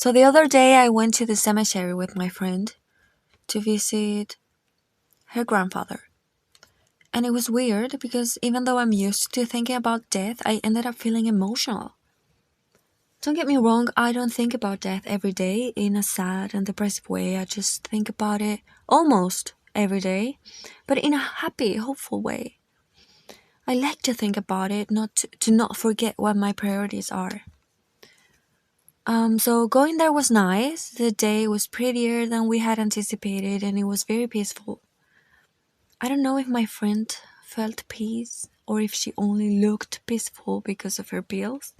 So the other day I went to the cemetery with my friend to visit her grandfather. And it was weird because even though I'm used to thinking about death, I ended up feeling emotional. Don't get me wrong, I don't think about death every day in a sad and depressive way. I just think about it almost every day, but in a happy, hopeful way. I like to think about it, to not forget what my priorities are. So going there was nice. The day was prettier than we had anticipated, and it was very peaceful. I don't know if my friend felt peace or if she only looked peaceful because of her bills.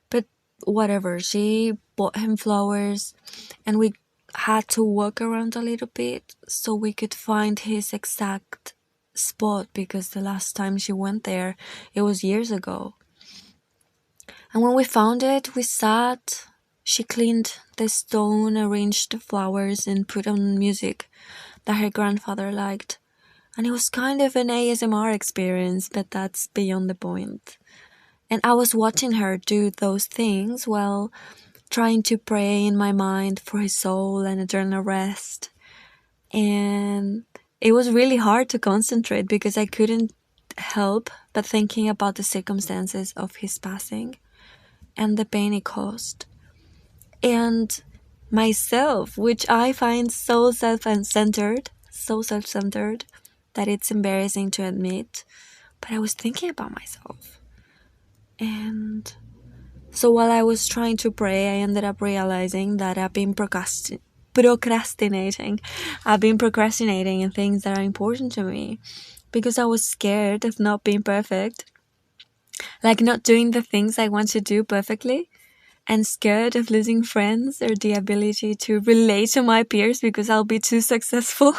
But whatever, she bought him flowers and we had to walk around a little bit so we could find his exact spot because the last time she went there, it was years ago. And when we found it, we sat, she cleaned the stone, arranged the flowers and put on music that her grandfather liked. And it was kind of an ASMR experience, but that's beyond the point. And I was watching her do those things while trying to pray in my mind for his soul and eternal rest. And it was really hard to concentrate because I couldn't help but thinking about the circumstances of his passing and the pain it caused. And myself, which I find so self-centered, that it's embarrassing to admit, but I was thinking about myself. And so while I was trying to pray, I ended up realizing that I've been procrastinating. I've been procrastinating in things that are important to me because I was scared of not being perfect, like not doing the things I want to do perfectly, and scared of losing friends or the ability to relate to my peers because I'll be too successful.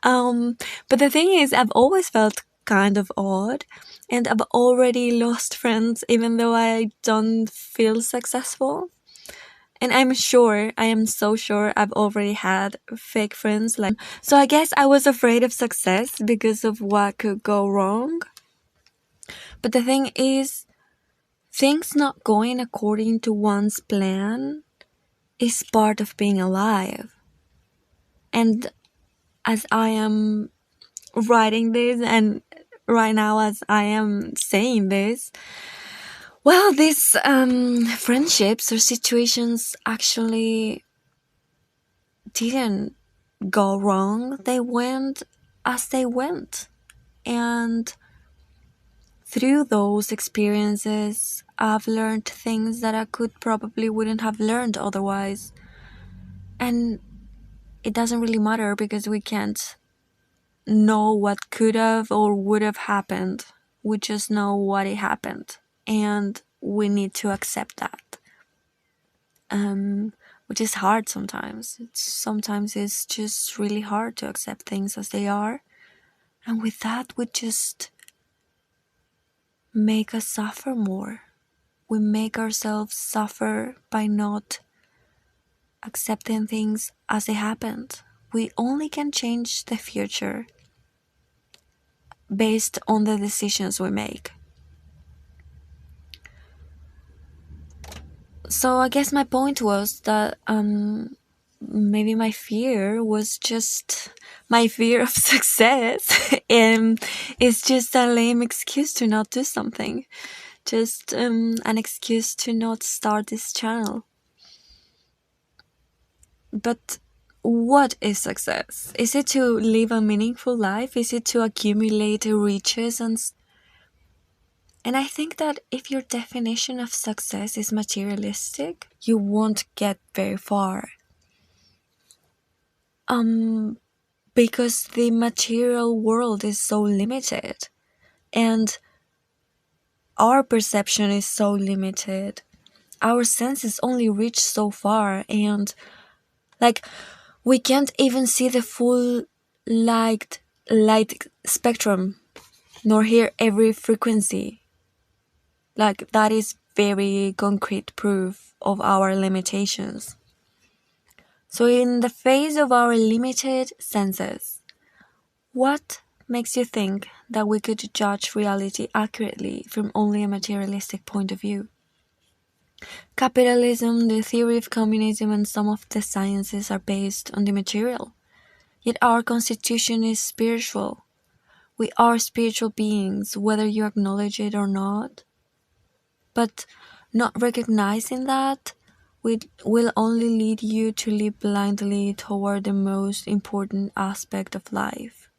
But the thing is, I've always felt kind of odd, and I've already lost friends even though I don't feel successful. And I am so sure I've already had fake friends. So I guess I was afraid of success because of what could go wrong. But the thing is, things not going according to one's plan is part of being alive. And as I am writing this and right now as I am saying this, well, these friendships or situations actually didn't go wrong. They went as they went. And through those experiences, I've learned things that I wouldn't have learned otherwise. And it doesn't really matter because we can't know what could have or would have happened. We just know what it happened. And we need to accept that. Which is hard sometimes. Sometimes it's just really hard to accept things as they are. And with that, we just make us suffer more. We make ourselves suffer by not accepting things as they happened. We only can change the future based on the decisions we make. So I guess my point was that maybe my fear was just my fear of success and it's just a lame excuse to not do something. Just an excuse to not start this channel. But what is success? Is it to live a meaningful life? Is it to accumulate riches and I think that if your definition of success is materialistic, you won't get very far. Because the material world is so limited and our perception is so limited. Our senses only reach so far and we can't even see the full light spectrum nor hear every frequency. That is very concrete proof of our limitations. So in the face of our limited senses, what makes you think that we could judge reality accurately from only a materialistic point of view? Capitalism, the theory of communism, and some of the sciences are based on the material. Yet our constitution is spiritual. We are spiritual beings, whether you acknowledge it or not. But not recognizing that will only lead you to live blindly toward the most important aspect of life.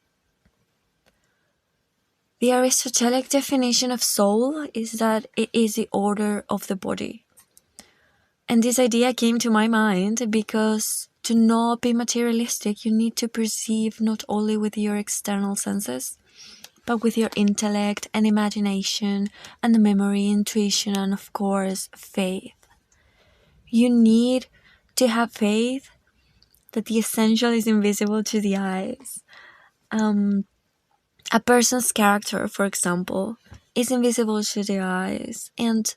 The Aristotelic definition of soul is that it is the order of the body. And this idea came to my mind because to not be materialistic, you need to perceive not only with your external senses, but with your intellect and imagination and the memory, intuition, and of course, faith. You need to have faith that the essential is invisible to the eyes. A person's character, for example, is invisible to the eyes, and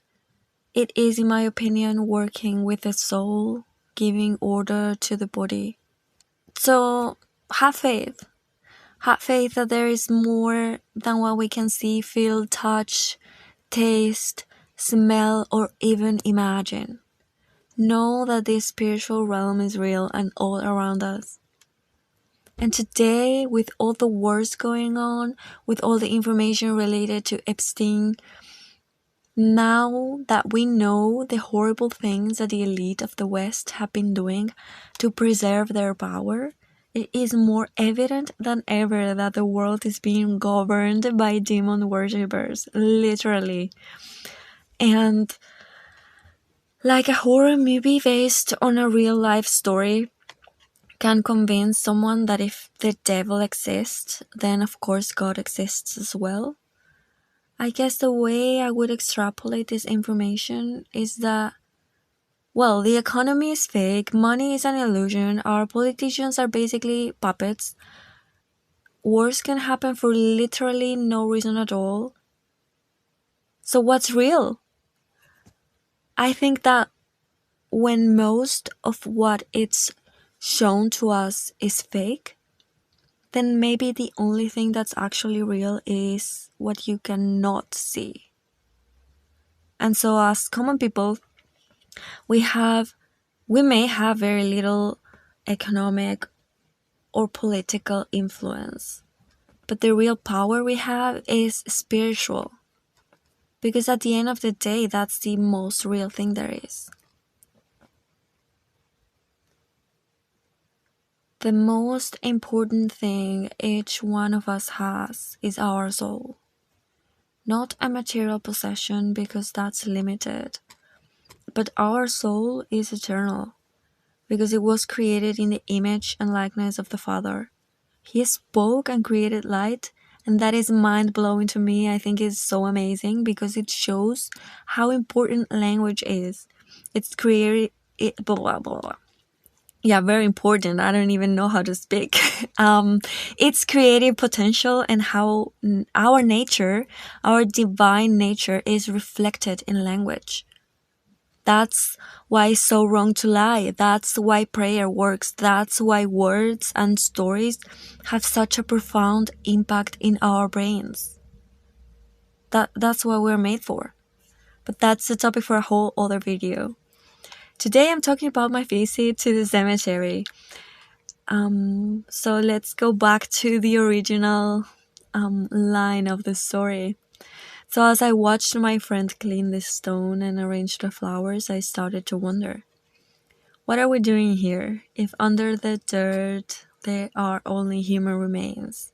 it is, in my opinion, working with the soul, giving order to the body. So have faith. Have faith that there is more than what we can see, feel, touch, taste, smell, or even imagine. Know that this spiritual realm is real and all around us. And today, with all the wars going on, with all the information related to Epstein, now that we know the horrible things that the elite of the West have been doing to preserve their power, it is more evident than ever that the world is being governed by demon worshippers, literally. And like a horror movie based on a real life story can convince someone that if the devil exists, then of course God exists as well. I guess the way I would extrapolate this information is that, well, the economy is fake, money is an illusion, our politicians are basically puppets, wars can happen for literally no reason at all. So what's real? I think that when most of what it's shown to us is fake, then maybe the only thing that's actually real is what you cannot see. And so as common people, we may have very little economic or political influence, but the real power we have is spiritual. Because at the end of the day, that's the most real thing there is. The most important thing each one of us has is our soul. Not a material possession, because that's limited. But our soul is eternal, because it was created in the image and likeness of the Father. He spoke and created light, and that is mind-blowing to me. I think it's so amazing because it shows how important language is. It's created, blah, blah, blah. Yeah, very important. I don't even know how to speak. Its creative potential and how our nature, our divine nature, is reflected in language. That's why it's so wrong to lie. That's why prayer works. That's why words and stories have such a profound impact in our brains. That's what we're made for. But that's the topic for a whole other video. Today I'm talking about my visit to the cemetery. So let's go back to the original line of the story. So as I watched my friend clean the stone and arrange the flowers, I started to wonder, what are we doing here if under the dirt there are only human remains?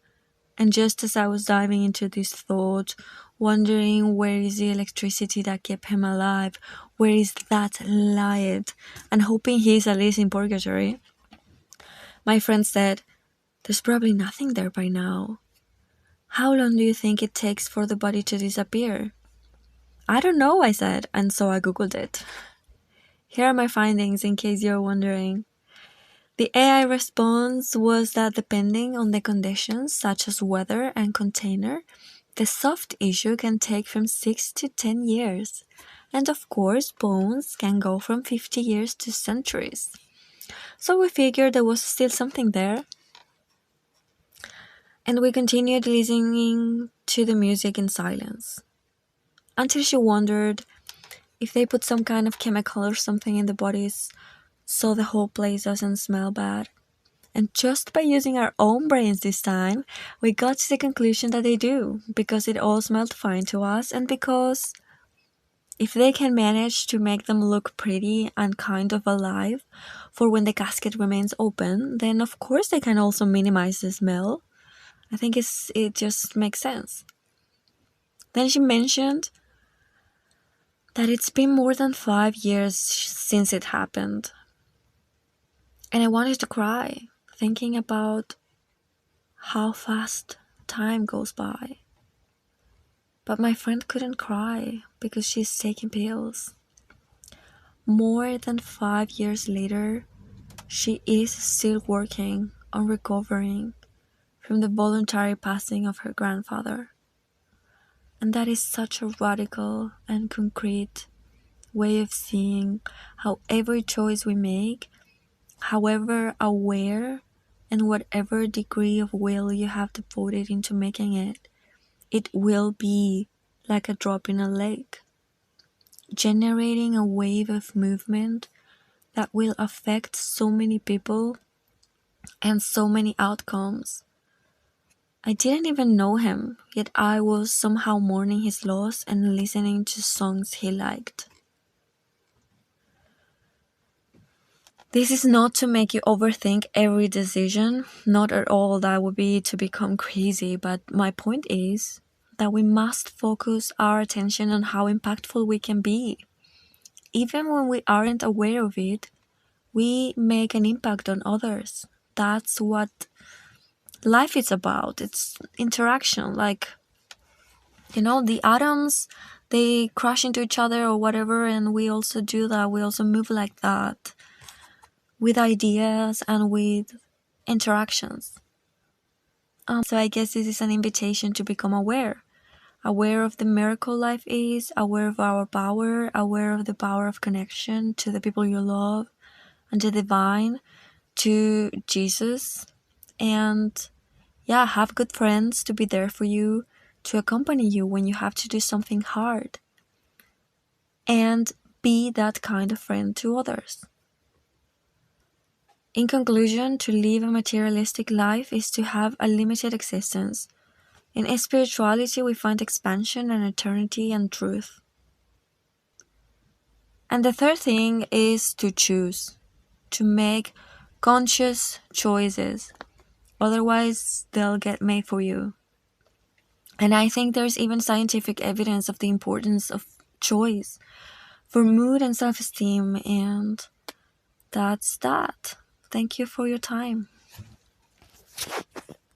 And just as I was diving into this thought, wondering where is the electricity that kept him alive, where is that light, and hoping he's at least in purgatory, my friend said, there's probably nothing there by now. How long do you think it takes for the body to disappear? I don't know, I said, and so I googled it. Here are my findings in case you're wondering. The AI response was that depending on the conditions, such as weather and container, the soft tissue can take from 6 to 10 years. And of course, bones can go from 50 years to centuries. So we figured there was still something there. And we continued listening to the music in silence. Until she wondered if they put some kind of chemical or something in the bodies so the whole place doesn't smell bad. And just by using our own brains this time, we got to the conclusion that they do, because it all smelled fine to us, and because if they can manage to make them look pretty and kind of alive for when the casket remains open, then of course they can also minimize the smell. I think it just makes sense. Then she mentioned that it's been more than 5 years since it happened. And I wanted to cry, thinking about how fast time goes by. But my friend couldn't cry because she's taking pills. More than 5 years later, she is still working on recovering from the voluntary passing of her grandfather. And that is such a radical and concrete way of seeing how every choice we make, however aware and whatever degree of will you have devoted into making it, it will be like a drop in a lake, generating a wave of movement that will affect so many people and so many outcomes. I didn't even know him, yet I was somehow mourning his loss and listening to songs he liked. This is not to make you overthink every decision, not at all. That would be to become crazy, but my point is that we must focus our attention on how impactful we can be. Even when we aren't aware of it, we make an impact on others. That's what life is about. It's interaction. Like, the atoms, they crash into each other or whatever, and we also do that. We also move like that with ideas and with interactions. So I guess this is an invitation to become aware of the miracle life is, aware of our power, aware of the power of connection to the people you love and the divine, to Jesus. And yeah, have good friends to be there for you, to accompany you when you have to do something hard, and be that kind of friend to others. In conclusion, to live a materialistic life is to have a limited existence. In spirituality, we find expansion and eternity and truth. And the third thing is to choose, to make conscious choices. Otherwise, they'll get made for you. And I think there's even scientific evidence of the importance of choice for mood and self-esteem. And that's that. Thank you for your time.